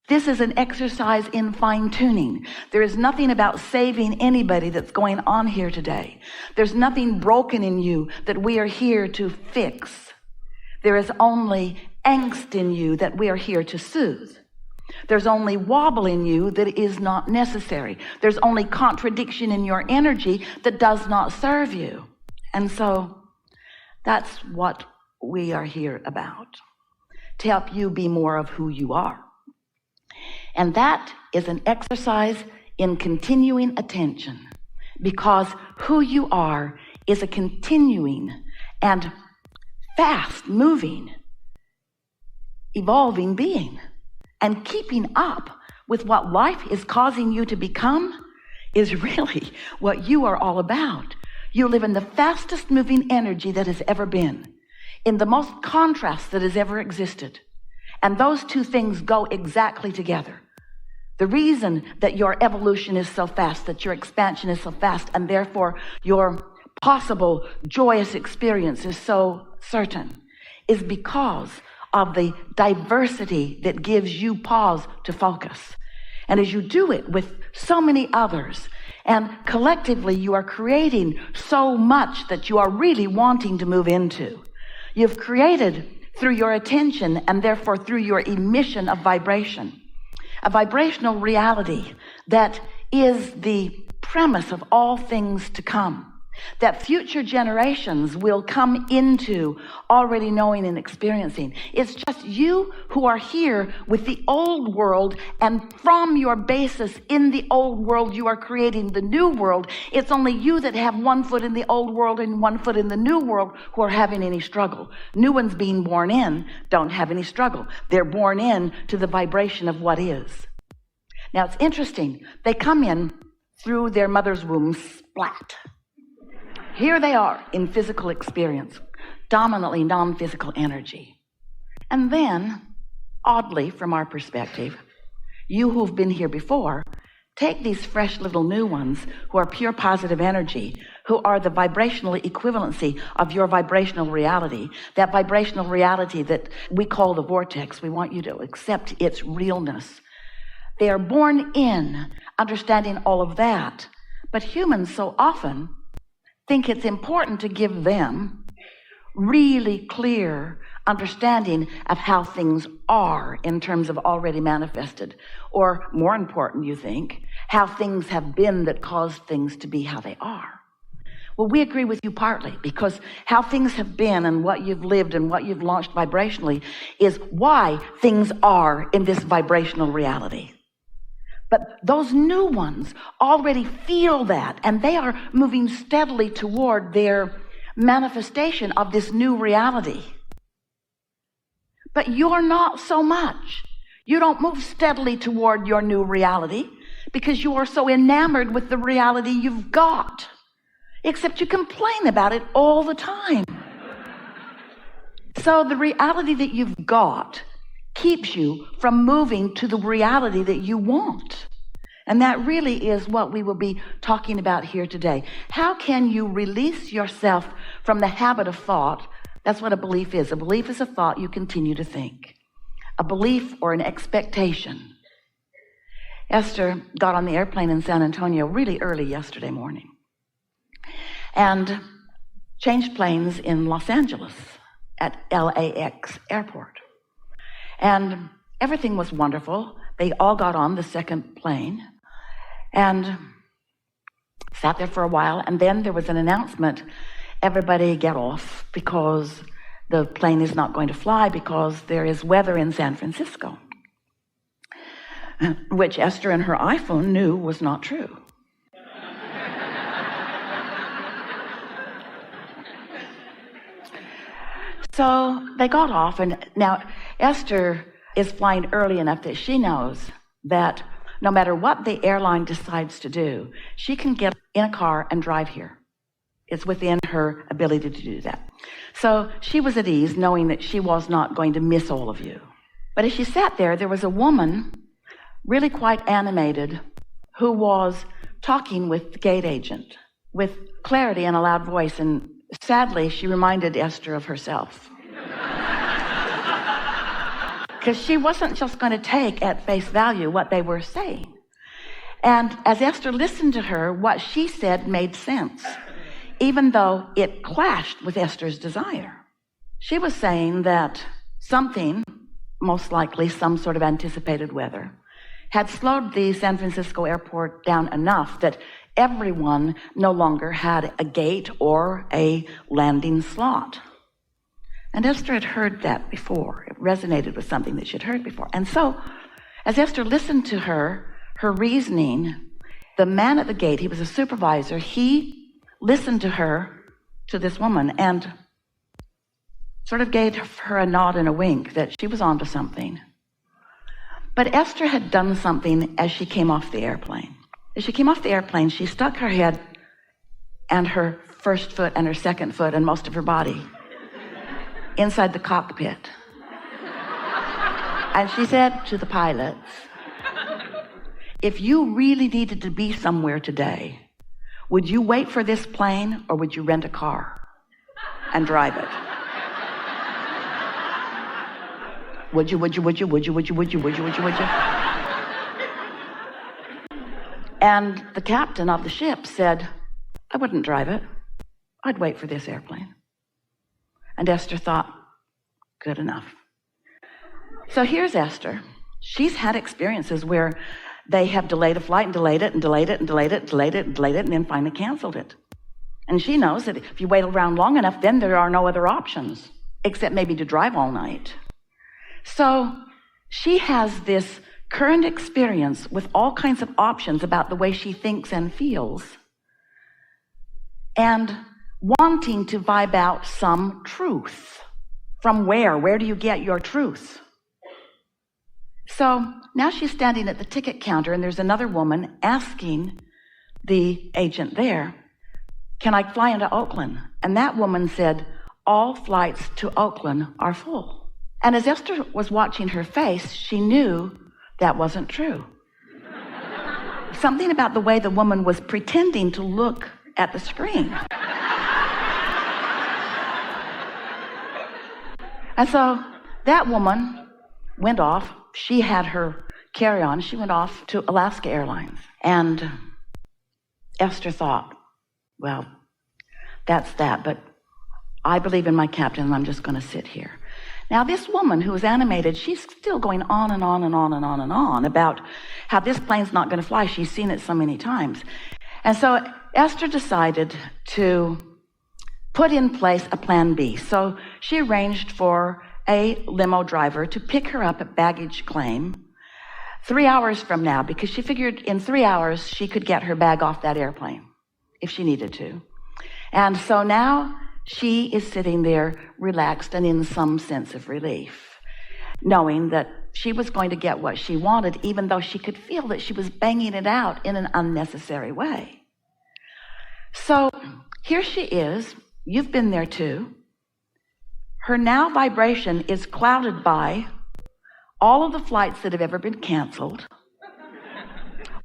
This is an exercise in fine-tuning. There is nothing about saving anybody that's going on here today. There's nothing broken in you that we are here to fix. There is only angst in you that we are here to soothe. There's only wobble in you that is not necessary. There's only contradiction in your energy that does not serve you. And so that's what we are here about, to help you be more of who you are. And that is an exercise in continuing attention, because who you are is a continuing and fast-moving, evolving being. And keeping up with what life is causing you to become is really what you are all about. You live in the fastest moving energy that has ever been, in the most contrast that has ever existed. And those two things go exactly together. The reason that your evolution is so fast, that your expansion is so fast, and therefore your possible joyous experience is so certain, is because of the diversity that gives you pause to focus. And as you do it with so many others, and collectively you are creating so much that you are really wanting to move into. You've created through your attention, and therefore through your emission of vibration, a vibrational reality that is the premise of all things to come, that future generations will come into already knowing and experiencing. It's just you who are here with the old world, and from your basis in the old world you are creating the new world. It's only you that have 1 foot in the old world and 1 foot in the new world who are having any struggle. New ones being born in don't have any struggle. They're born in to the vibration of what is. Now it's interesting, they come in through their mother's womb splat. Here they are in physical experience, dominantly non-physical energy. And then, oddly from our perspective, you who've been here before, take these fresh little new ones who are pure positive energy, who are the vibrational equivalency of your vibrational reality, that vibrational reality that we call the vortex. We want you to accept its realness. They are born in understanding all of that. But humans so often think it's important to give them really clear understanding of how things are in terms of already manifested, or more important, you think, how things have been that caused things to be how they are. Well, we agree with you partly, because how things have been and what you've lived and what you've launched vibrationally is why things are in this vibrational reality. But those new ones already feel that, and they are moving steadily toward their manifestation of this new reality. But you're not so much. You don't move steadily toward your new reality because you are so enamored with the reality you've got. Except you complain about it all the time. So the reality that you've got keeps you from moving to the reality that you want. And that really is what we will be talking about here today. How can you release yourself from the habit of thought? That's what a belief is. A belief is a thought you continue to think. A belief or an expectation. Esther got on the airplane in San Antonio really early yesterday morning and changed planes in Los Angeles at LAX airport. And everything was wonderful. They all got on the second plane and sat there for a while. And then there was an announcement, everybody get off because the plane is not going to fly because there is weather in San Francisco, which Esther and her iPhone knew was not true. So they got off, and now Esther is flying early enough that she knows that no matter what the airline decides to do, she can get in a car and drive here. It's within her ability to do that. So she was at ease knowing that she was not going to miss all of you. But as she sat there was a woman, really quite animated, who was talking with the gate agent with clarity and a loud voice, and sadly, she reminded Esther of herself. because she wasn't just going to take at face value what they were saying. And as Esther listened to her, what she said made sense, even though it clashed with Esther's desire. She was saying that something, most likely some sort of anticipated weather, had slowed the San Francisco airport down enough that everyone no longer had a gate or a landing slot. And Esther had heard that before. It resonated with something that she'd heard before. And so, as Esther listened to her reasoning, the man at the gate, he was a supervisor, he listened to her, to this woman, and sort of gave her a nod and a wink that she was onto something. But Esther had done something as she came off the airplane. As she came off the airplane, she stuck her head and her first foot and her second foot and most of her body inside the cockpit. And she said to the pilots, if you really needed to be somewhere today, would you wait for this plane or would you rent a car and drive it? Would you? And the captain of the ship said, I wouldn't drive it. I'd wait for this airplane. And Esther thought, good enough. So here's Esther. She's had experiences where they have delayed a flight and delayed it and delayed it and delayed it and delayed it and delayed it and then finally canceled it. And she knows that if you wait around long enough, then there are no other options except maybe to drive all night. So she has this current experience with all kinds of options about the way she thinks and feels and wanting to vibe out some truth. From where? Where do you get your truth? So now she's standing at the ticket counter and there's another woman asking the agent there, can I fly into Oakland? And that woman said, all flights to Oakland are full. And as Esther was watching her face, she knew that wasn't true. Something about the way the woman was pretending to look at the screen. And so that woman went off. She had her carry-on. She went off to Alaska Airlines. And Esther thought, well, that's that, but I believe in my captain and I'm just going to sit here. Now, this woman who was animated, she's still going on and on and on and on and on about how this plane's not going to fly. She's seen it so many times. And so Esther decided to put in place a plan B. So she arranged for a limo driver to pick her up at baggage claim 3 hours from now, because she figured in 3 hours she could get her bag off that airplane if she needed to. And so now she is sitting there relaxed and in some sense of relief, knowing that she was going to get what she wanted, even though she could feel that she was banging it out in an unnecessary way. So here she is. You've been there too. Her now vibration is clouded by all of the flights that have ever been canceled,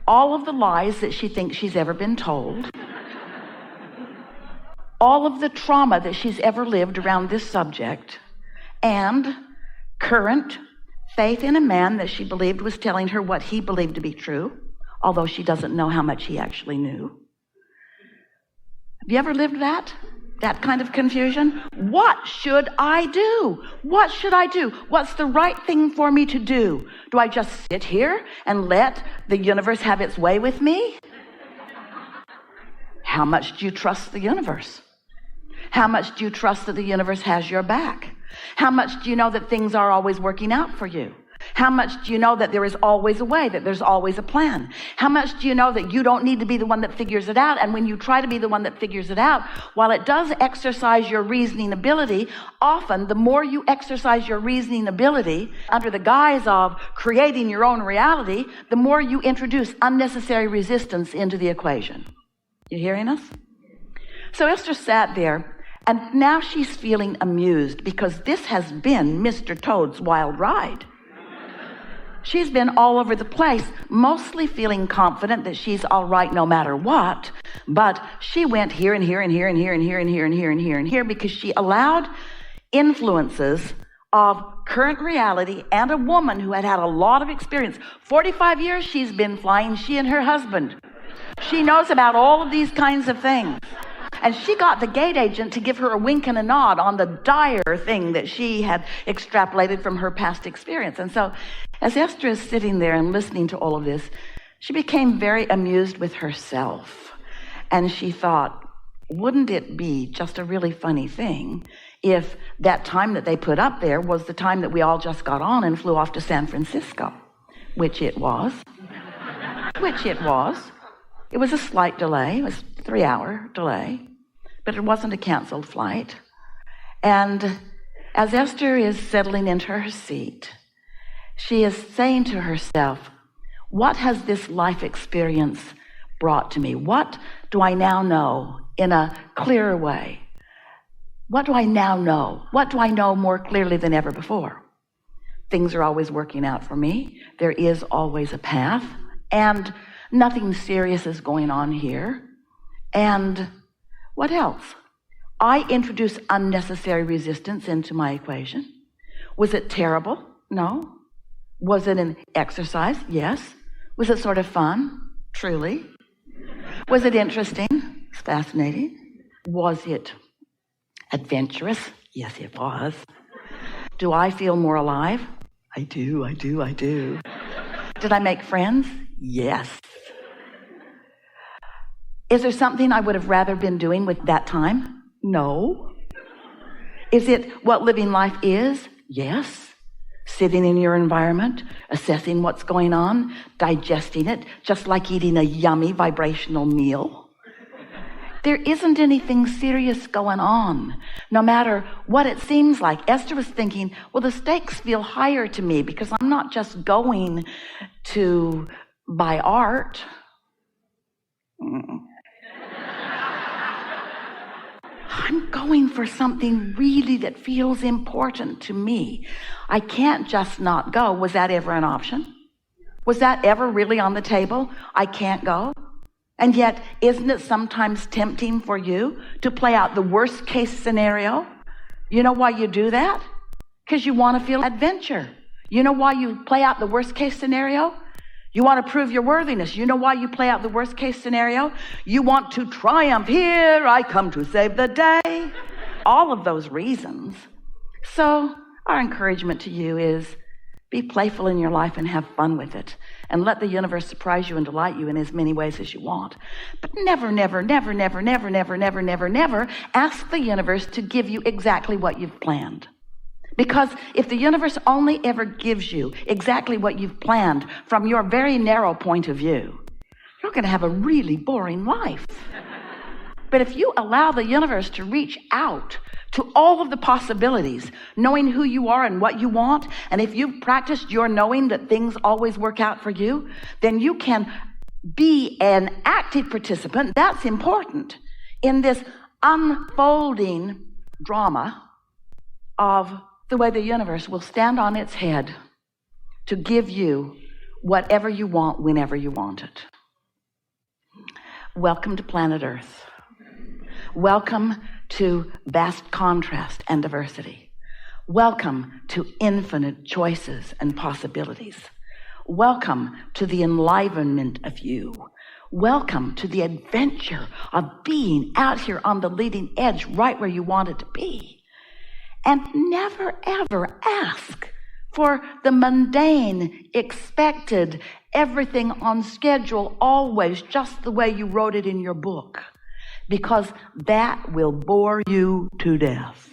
all of the lies that she thinks she's ever been told, all of the trauma that she's ever lived around this subject, and current faith in a man that she believed was telling her what he believed to be true, although she doesn't know how much he actually knew. Have you ever lived that kind of confusion? What should I do? What should I do? What's the right thing for me to do? Do I just sit here and let the universe have its way with me? How much do you trust the universe? How much do you trust that the universe has your back? How much do you know that things are always working out for you? How much do you know that there is always a way, that there's always a plan? How much do you know that you don't need to be the one that figures it out? And when you try to be the one that figures it out, while it does exercise your reasoning ability, often the more you exercise your reasoning ability under the guise of creating your own reality, the more you introduce unnecessary resistance into the equation. You hearing us? So Esther sat there, and now she's feeling amused because this has been Mr. Toad's wild ride. She's been all over the place, mostly feeling confident that she's all right no matter what, but she went here and here and here and here and here and here and here and here and here because she allowed influences of current reality and a woman who had had a lot of experience. 45 years she's been flying, she and her husband. She knows about all of these kinds of things. And she got the gate agent to give her a wink and a nod on the dire thing that she had extrapolated from her past experience. And so as Esther is sitting there and listening to all of this, she became very amused with herself. And she thought, wouldn't it be just a really funny thing if that time that they put up there was the time that we all just got on and flew off to San Francisco, which it was. It was a slight delay. It was a 3-hour delay, but it wasn't a canceled flight. And as Esther is settling into her seat, she is saying to herself, what has this life experience brought to me? What do I now know in a clearer way? What do I now know? What do I know more clearly than ever before? Things are always working out for me. There is always a path, and nothing serious is going on here. And what else? I introduced unnecessary resistance into my equation. Was it terrible? No. Was it an exercise? Yes. Was it sort of fun? Truly. Was it interesting? It's fascinating. Was it adventurous? Yes, it was. Do I feel more alive? I do. Did I make friends? Yes. Is there something I would have rather been doing with that time? No. Is it what living life is? Yes. Sitting in your environment, assessing what's going on, digesting it, just like eating a yummy vibrational meal. There isn't anything serious going on, no matter what it seems like. Esther was thinking, well, the stakes feel higher to me because I'm not just going to buy art. I'm going for something really that feels important to me. I can't just not go. Was that ever an option? Was that ever really on the table? I can't go. And yet, isn't it sometimes tempting for you to play out the worst case scenario? You know why you do that? Because you want to feel adventure. You know why you play out the worst case scenario? You want to prove your worthiness. You know why you play out the worst case scenario? You want to triumph. Here I come to save the day. All of those reasons. So our encouragement to you is be playful in your life and have fun with it. And let the universe surprise you and delight you in as many ways as you want. But never ask the universe to give you exactly what you've planned. Because if the universe only ever gives you exactly what you've planned from your very narrow point of view, you're going to have a really boring life. But if you allow the universe to reach out to all of the possibilities, knowing who you are and what you want, and if you've practiced your knowing that things always work out for you, then you can be an active participant. That's important in this unfolding drama of the way the universe will stand on its head to give you whatever you want whenever you want it. Welcome to planet Earth. Welcome to vast contrast and diversity. Welcome to infinite choices and possibilities. Welcome to the enlivenment of you. Welcome to the adventure of being out here on the leading edge, right where you want it to be. And never, ever ask for the mundane, expected, everything on schedule, always just the way you wrote it in your book, because that will bore you to death.